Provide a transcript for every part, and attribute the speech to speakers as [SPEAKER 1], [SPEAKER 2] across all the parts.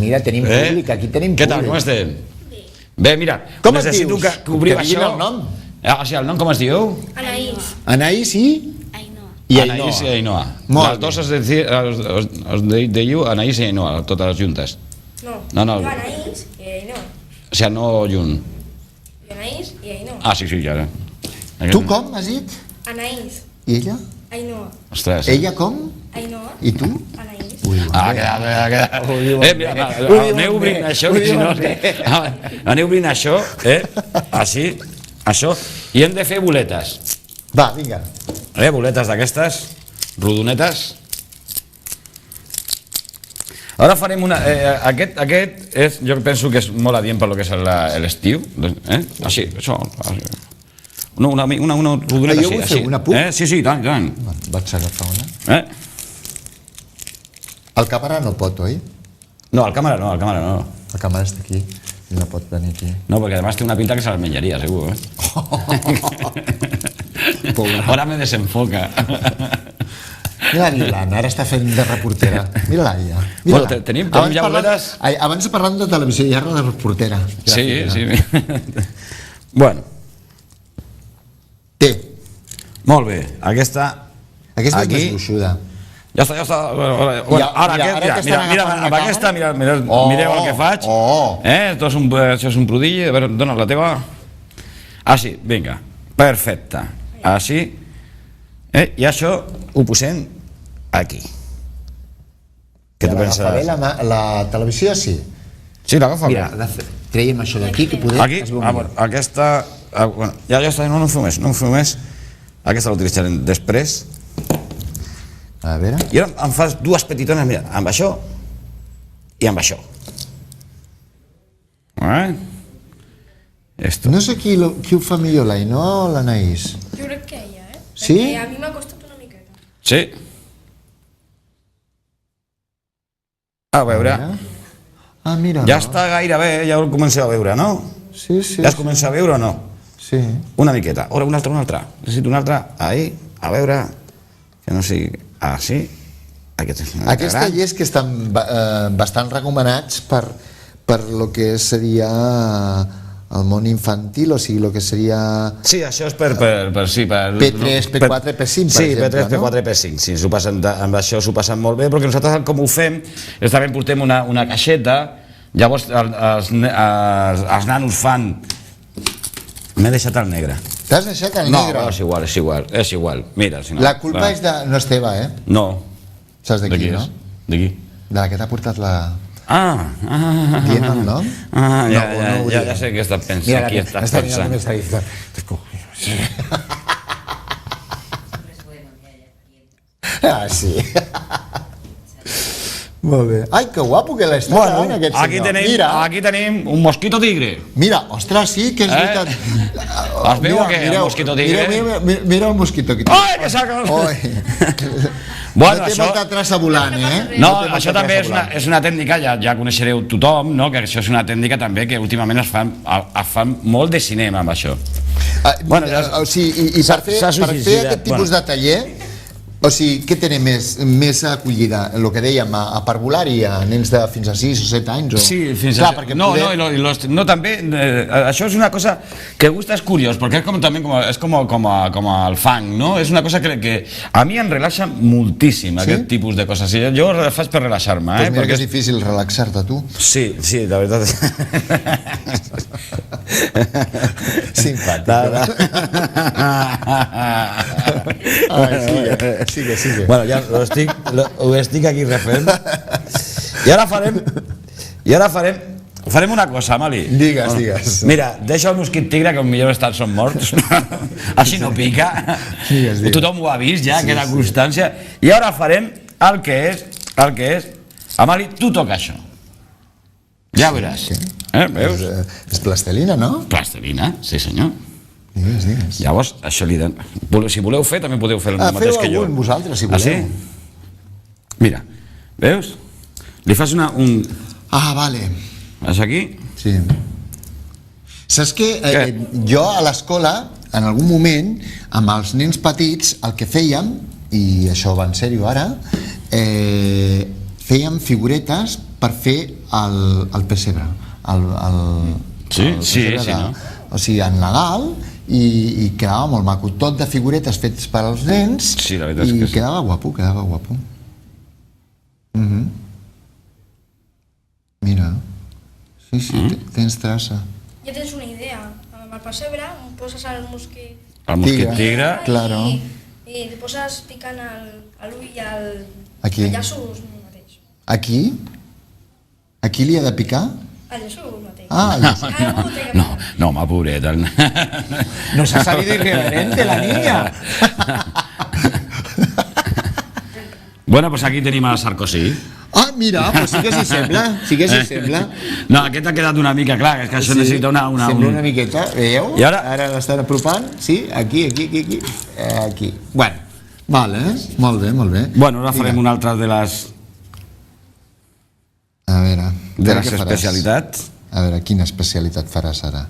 [SPEAKER 1] mira, tenim públic, aquí tenim públic.
[SPEAKER 2] Què tal, com estem? Bé, mira, necessito que obriu això.
[SPEAKER 1] El nom?
[SPEAKER 2] Sí, el nom com es diu?
[SPEAKER 3] Anaís.
[SPEAKER 1] Anaís i?
[SPEAKER 2] Anaís i Ainhoa. Les dos os deiu Anaís i Ainhoa, totes juntes.
[SPEAKER 3] No, Anaís i Ainhoa.
[SPEAKER 2] O sigui, no junt.
[SPEAKER 3] Anaís i Ainhoa.
[SPEAKER 2] Ah, sí, ja.
[SPEAKER 1] Tu com has dit?
[SPEAKER 3] Anaís.
[SPEAKER 1] I ella?
[SPEAKER 3] Ainhoa.
[SPEAKER 2] Ostres.
[SPEAKER 1] Ella com?
[SPEAKER 3] Ainhoa.
[SPEAKER 1] I tu?
[SPEAKER 3] Anaís.
[SPEAKER 2] Ha quedat. Mira, aneu obrint això, aneu obrint això, així, això, i hem de fer boletes.
[SPEAKER 1] Va, vinga.
[SPEAKER 2] Boletes d'aquestes, rodonetes. Ara farem una... Aquest és, jo penso que és molt adient per lo que és l'estiu. Així, això. Una rodoneta així.
[SPEAKER 1] Jo vull fer una, puc?
[SPEAKER 2] Sí, tant.
[SPEAKER 1] Vaig agafar una. El càmera no pot, oi?
[SPEAKER 2] No, el càmera no.
[SPEAKER 1] La càmera està aquí i no pot venir aquí.
[SPEAKER 2] No, perquè además té una pinta que se les menjaria, segur, Ara me desenfoca.
[SPEAKER 1] Mira la Violant, ara està fent de reportera. Mira-la, ella.
[SPEAKER 2] Bueno, tenim ja boletes...
[SPEAKER 1] Abans parlant de televisió i ara de reportera.
[SPEAKER 2] Sí. Bueno.
[SPEAKER 1] Té.
[SPEAKER 2] Molt bé, aquesta...
[SPEAKER 1] Aquesta és més gruixuda.
[SPEAKER 2] Ja està. Ara aquesta, mireu el que faig. Això és un prodigi. A veure, dona la teva. Així, vinga. Perfecte. Així. I això ho posem aquí. Què tu penses?
[SPEAKER 1] Agafaré la televisió, sí.
[SPEAKER 2] Sí, l'agafa bé.
[SPEAKER 1] Mira, traiem això d'aquí que podem...
[SPEAKER 2] Aquí, aquesta... Ja està, no em feu més. Aquesta l'utilitzarem després.
[SPEAKER 1] A veure...
[SPEAKER 2] I ara em fas dues petitones, mira, amb això i amb això.
[SPEAKER 1] No sé qui ho fa millor, l'Ainhoa o l'Anaís?
[SPEAKER 3] Jo crec que ella,
[SPEAKER 1] Sí?
[SPEAKER 3] Perquè a mi m'ha costat una miqueta.
[SPEAKER 2] Sí. A veure.
[SPEAKER 1] Ah, mira.
[SPEAKER 2] Ja està gairebé, ja ho comenceu a veure, no?
[SPEAKER 1] Sí.
[SPEAKER 2] Ja es comença a veure o no?
[SPEAKER 1] Sí.
[SPEAKER 2] Una miqueta. Ara, una altra. Necessito una altra. Ahí, a veure... Que no sigui... Ah, sí?
[SPEAKER 1] Aquests tallers que estan bastant recomanats per lo que seria el món infantil, o sigui, el que seria...
[SPEAKER 2] Sí, això és per
[SPEAKER 1] P3, P4, P5, per exemple, no?
[SPEAKER 2] Sí, P3, P4, P5, sí, amb això s'ho passen molt bé, perquè nosaltres com ho fem és també portem una caixeta, llavors els nanos fan... M'he deixat el negre.
[SPEAKER 1] T'has deixat el negre?
[SPEAKER 2] No, és igual. Mira, si no...
[SPEAKER 1] La culpa no és teva, eh?
[SPEAKER 2] No.
[SPEAKER 1] Saps de qui, no?
[SPEAKER 2] De qui?
[SPEAKER 1] De la que t'ha portat la...
[SPEAKER 2] Dient
[SPEAKER 1] el nom?
[SPEAKER 2] Ja sé què estàs pensant. Qui estàs pensant.
[SPEAKER 1] Ah, sí. Molt bé. Ai, que guapo que l'està davant aquest senyor.
[SPEAKER 2] Aquí tenim un mosquito tigre.
[SPEAKER 1] Mira, ostres, sí, que és veritat.
[SPEAKER 2] Es veu que el mosquito tigre?
[SPEAKER 1] Mira el mosquito tigre.
[SPEAKER 2] Ai, que saca!
[SPEAKER 1] No té molta traça volant, eh?
[SPEAKER 2] No, això també és una tècnica, ja coneixereu tothom, que això és una tècnica també que últimament es fan molt de cinema amb això.
[SPEAKER 1] I per fer aquest tipus de taller, o sigui, què tenen més acollida? El que dèiem, a parvulari, a nens de fins a 6 o 7 anys?
[SPEAKER 2] Sí, fins a 7. No, també, això és una cosa que gusta, és curiós, perquè és com el fang, no? És una cosa que a mi em relaxa moltíssim, aquest tipus de coses. Jo ho faig per relaxar-me.
[SPEAKER 1] Doncs mira que és difícil relaxar-te, tu.
[SPEAKER 2] Sí, la veritat.
[SPEAKER 1] Simpàtic. Sigue.
[SPEAKER 2] Bueno, ja ho estic aquí refent. I ara farem una cosa, Mali.
[SPEAKER 1] Digues.
[SPEAKER 2] Mira, deixa el mosquit tigre, que millor estan són morts. Així no pica. Tothom ho ha vist ja, queda constància. I ara farem el que és... Amali, tu toca això. Ja veuràs. Veus?
[SPEAKER 1] És plastelina, no?
[SPEAKER 2] Plastelina, sí senyor.
[SPEAKER 1] Digues.
[SPEAKER 2] Llavors, això li donen... Si voleu fer, també podeu fer el mateix que jo.
[SPEAKER 1] Feu algun vosaltres, si voleu.
[SPEAKER 2] Ah, sí? Mira, veus? Li fas un...
[SPEAKER 1] Ah, vale.
[SPEAKER 2] Vas aquí?
[SPEAKER 1] Sí. Saps què? Jo a l'escola, en algun moment, amb els nens petits, el que fèiem, i això va en sèrio ara, fèiem figuretes per fer el pessebre.
[SPEAKER 2] Sí, no?
[SPEAKER 1] O sigui, en Nadal, i quedava molt maco. Tot de figuretes fetes per als nens, i quedava guapo, Mira, sí, tens traça.
[SPEAKER 3] Ja tens una idea. Amb el pessebre poses el mosquit.
[SPEAKER 2] El mosquit tigre.
[SPEAKER 1] Claro.
[SPEAKER 3] I li poses picant l'ull i el llaços mateix.
[SPEAKER 1] Aquí? Aquí li ha de picar?
[SPEAKER 3] El llaços mateix.
[SPEAKER 2] No, home, pobreta.
[SPEAKER 1] Nos ha salido irreverente la niña.
[SPEAKER 2] Bueno, pues aquí tenim a Sarkozy.
[SPEAKER 1] Ah, mira, pues sí que s'hi sembla.
[SPEAKER 2] No, aquest ha quedat una mica clar, és que això necessita una...
[SPEAKER 1] Sembla una miqueta, veieu?
[SPEAKER 2] I ara?
[SPEAKER 1] Ara l'estan apropant, sí, aquí. Bueno, vale, molt bé.
[SPEAKER 2] Bueno, ara farem una altra de les...
[SPEAKER 1] A veure...
[SPEAKER 2] De les especialitats.
[SPEAKER 1] A veure, quina especialitat faràs ara?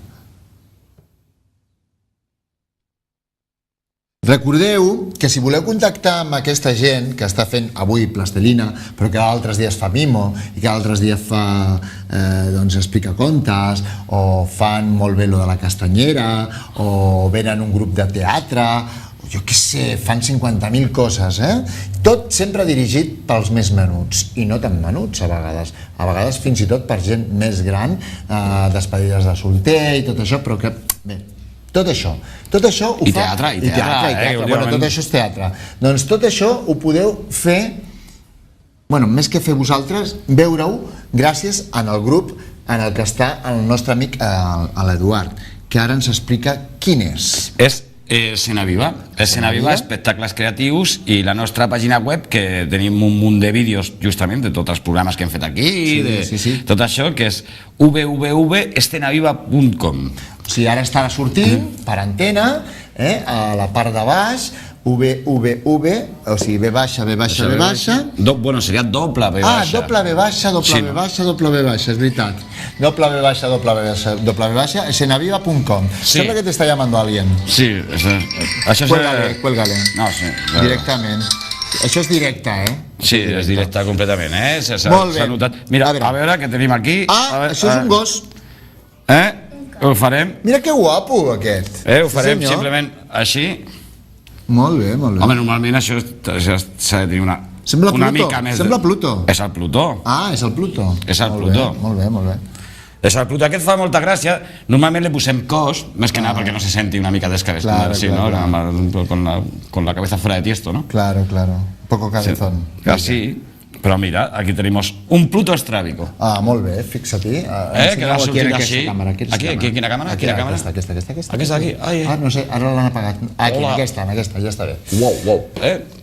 [SPEAKER 1] Recordeu que si voleu contactar amb aquesta gent que està fent avui plastelina, però que altres dies fa mimo i que altres dies fa explica contes, o fan molt bé lo de la castanyera, o venen un grup de teatre, o jo què sé, fan 50.000 coses, Tot sempre dirigit pels més menuts, i no tan menuts a vegades fins i tot per gent més gran, despedides de solter i tot això, però que, bé, tot això ho fa...
[SPEAKER 2] I teatre.
[SPEAKER 1] Bueno, tot això és teatre. Doncs tot això ho podeu fer, bueno, més que fer vosaltres, veure-ho gràcies al grup en el que està el nostre amic l'Eduard, que ara ens explica quin és.
[SPEAKER 2] És Escena Viva, espectacles creatius, i la nostra pàgina web, que tenim un munt de vídeos justament de tots els programes que hem fet aquí, tot això, que és www.escenaviva.com.
[SPEAKER 1] O sigui, ara estarà sortint per antena, a la part de baix, www, o sigui, V baixa.
[SPEAKER 2] Bueno, seria doble V baixa.
[SPEAKER 1] Doble V baixa, és veritat. Doble V baixa, escenaviva.com. Sembla que te está llamando alguien.
[SPEAKER 2] Sí, això és...
[SPEAKER 1] Cuélgale.
[SPEAKER 2] No, sí.
[SPEAKER 1] Directament. Això és directe,
[SPEAKER 2] Sí, és directe completament,
[SPEAKER 1] Molt bé.
[SPEAKER 2] S'ha notat. Mira, a veure què tenim aquí.
[SPEAKER 1] Això és un gos.
[SPEAKER 2] Ho farem.
[SPEAKER 1] Mira que guapo, aquest.
[SPEAKER 2] Ho farem simplement així.
[SPEAKER 1] Molt bé.
[SPEAKER 2] Home, normalment això s'ha de tenir una mica més...
[SPEAKER 1] Sembla Pluto.
[SPEAKER 2] És el Plutó.
[SPEAKER 1] És el Pluto. Molt bé.
[SPEAKER 2] És el Plutó. Aquest fa molta gràcia. Normalment li posem cos, més que nada perquè no se senti una mica descabezado, con la cabeza fuera de tiesto, ¿no?
[SPEAKER 1] Claro. Poco cabezón.
[SPEAKER 2] Sí. Però mira, aquí tenim un Pluto estrábico.
[SPEAKER 1] Molt bé, fixa-t'hi.
[SPEAKER 2] Que l'ha sortit així. Aquí, quina càmera?
[SPEAKER 1] Aquesta.
[SPEAKER 2] Aquesta d'aquí?
[SPEAKER 1] No sé, ara l'han apagat. Aquí, aquesta, ja està bé.
[SPEAKER 2] Uau.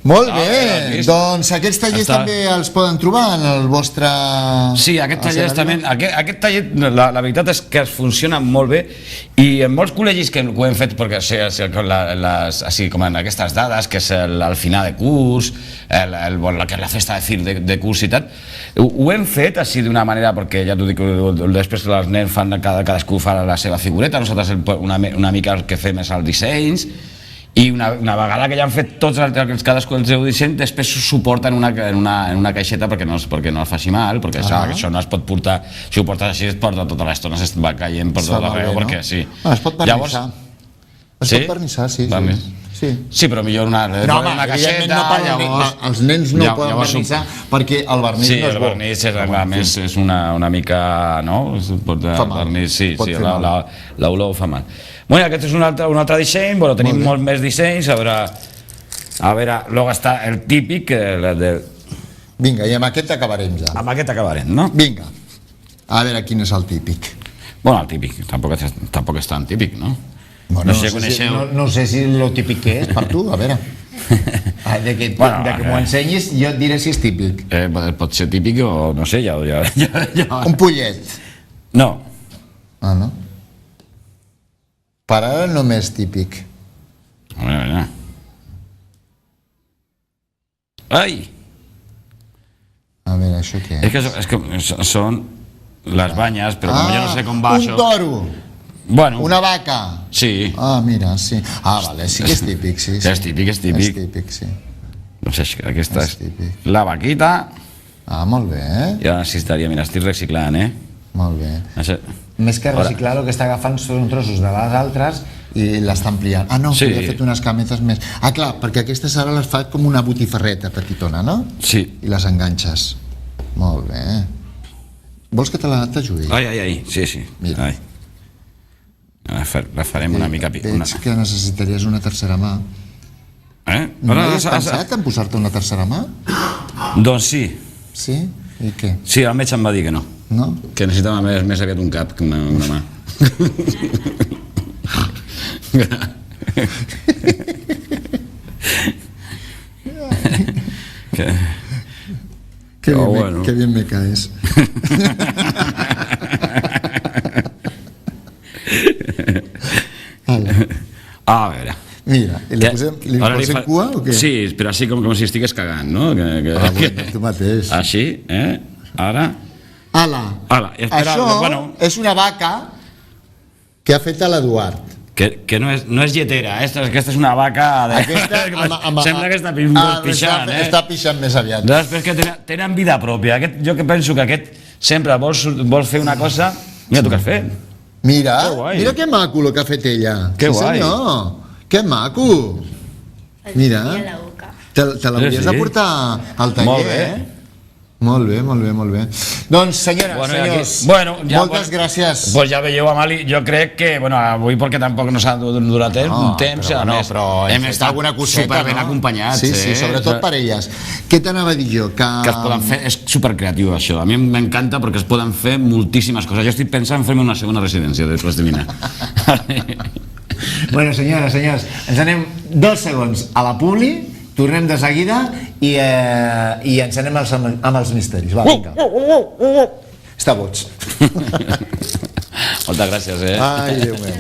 [SPEAKER 1] Molt bé, doncs aquests tallers també els poden trobar en el vostre...
[SPEAKER 2] Sí, aquests tallers també... Aquest taller, la veritat és que funciona molt bé, i en molts col·legis que ho hem fet, perquè així com en aquestes dades, que és el final de curs, la festa de curs i tal, ho hem fet així d'una manera, perquè ja t'ho dic, després els nens fan, cadascú fa la seva figureta, nosaltres una mica el que fem és els dissenys, i una vegada que ja han fet tots cadascú el seu disseny, després s'ho porta en una caixeta perquè no es faci mal, perquè això no es pot portar, si ho portes així es porta tota l'estona, es va caient per tot arreu, perquè sí.
[SPEAKER 1] Es pot vernissar. Es pot vernissar, sí. Sí,
[SPEAKER 2] però millor una caixeta, llavors...
[SPEAKER 1] Els nens no poden vernissar perquè el vernís no és bo.
[SPEAKER 2] Sí, el vernís és una mica...
[SPEAKER 1] Fa mal.
[SPEAKER 2] Sí, l'olor fa mal. Bueno, aquest és un altre disseny, tenim molts més dissenys, a veure, luego està el típic...
[SPEAKER 1] Vinga, i amb aquest acabarem ja.
[SPEAKER 2] Amb aquest acabarem, no?
[SPEAKER 1] Vinga, a veure quin és el típic.
[SPEAKER 2] Bueno, el típic, tampoc és tan típic, no?
[SPEAKER 1] No sé si lo típic que és per tu, a veure. De que m'ho ensenyis jo et diré si és típic.
[SPEAKER 2] Pot ser típic o no sé, ja...
[SPEAKER 1] Un pollet.
[SPEAKER 2] No.
[SPEAKER 1] No? Per ara no m'és típic.
[SPEAKER 2] A veure. Ai!
[SPEAKER 1] A veure, això què és?
[SPEAKER 2] És que són les banyes, però com jo no sé com va això...
[SPEAKER 1] Un toro!
[SPEAKER 2] Bueno.
[SPEAKER 1] Una vaca.
[SPEAKER 2] Sí.
[SPEAKER 1] Mira, sí. Vale, sí que és típic, sí.
[SPEAKER 2] És típic.
[SPEAKER 1] És típic, sí.
[SPEAKER 2] Doncs aquesta és la vaquita.
[SPEAKER 1] Ah, molt bé.
[SPEAKER 2] Jo necessitaria, mira, estic reciclant,
[SPEAKER 1] Molt bé. Més que reciclar, el que està agafant són trossos de les altres i l'està ampliant. Ah, no, que ha fet unes cametes més. Ah, clar, perquè aquestes ara les fa com una botifarreta petitona, no?
[SPEAKER 2] Sí.
[SPEAKER 1] I les enganxes. Molt bé. Vols que t'ajudi?
[SPEAKER 2] Ai, sí.
[SPEAKER 1] Mira.
[SPEAKER 2] La farem una mica...
[SPEAKER 1] Veig que necessitaries una tercera mà. No has pensat en posar-te una tercera mà?
[SPEAKER 2] Doncs sí.
[SPEAKER 1] Sí? I què?
[SPEAKER 2] Sí, el metge em va dir que no.
[SPEAKER 1] No?
[SPEAKER 2] Que necessitava més aviat un cap que una mà.
[SPEAKER 1] Qué bien me caes.
[SPEAKER 2] A veure.
[SPEAKER 1] Mira, li posem cua o què?
[SPEAKER 2] Sí, però així com si estigués cagant, no?
[SPEAKER 1] Bueno, tu mateix.
[SPEAKER 2] Així, Ara...
[SPEAKER 1] Ala. Això és una vaca que ha fet a l'Eduard.
[SPEAKER 2] Que no és lletera, aquesta és una vaca... Sembla que està pixant,
[SPEAKER 1] Està pixant més aviat.
[SPEAKER 2] Després que tenen vida pròpia. Jo que penso que aquest sempre vols fer una cosa... Mira tu què has fet.
[SPEAKER 1] Mira que maco el que ha fet ella.
[SPEAKER 2] Que guai.
[SPEAKER 1] Que maco. Mira, te l'hauries de portar al taller, Molt bé. Doncs, senyores, senyors, moltes gràcies.
[SPEAKER 2] Doncs ja veieu, Amali, jo crec que, avui perquè tampoc no s'ha durat temps,
[SPEAKER 1] però hem estat alguna coseta,
[SPEAKER 2] superben acompanyats.
[SPEAKER 1] Sí, sobretot per elles. Què t'anava a dir jo?
[SPEAKER 2] Que es poden fer, és supercreatiu això, a mi m'encanta perquè es poden fer moltíssimes coses. Jo estic pensant en fer-me una segona residència de plastilina.
[SPEAKER 1] Bueno, senyores, senyors, ens anem 2 segons a la publi, tornem de seguida i ens anem amb els misteris. Va, vinga. Està boig.
[SPEAKER 2] Moltes gràcies,
[SPEAKER 1] Ai, Déu meu.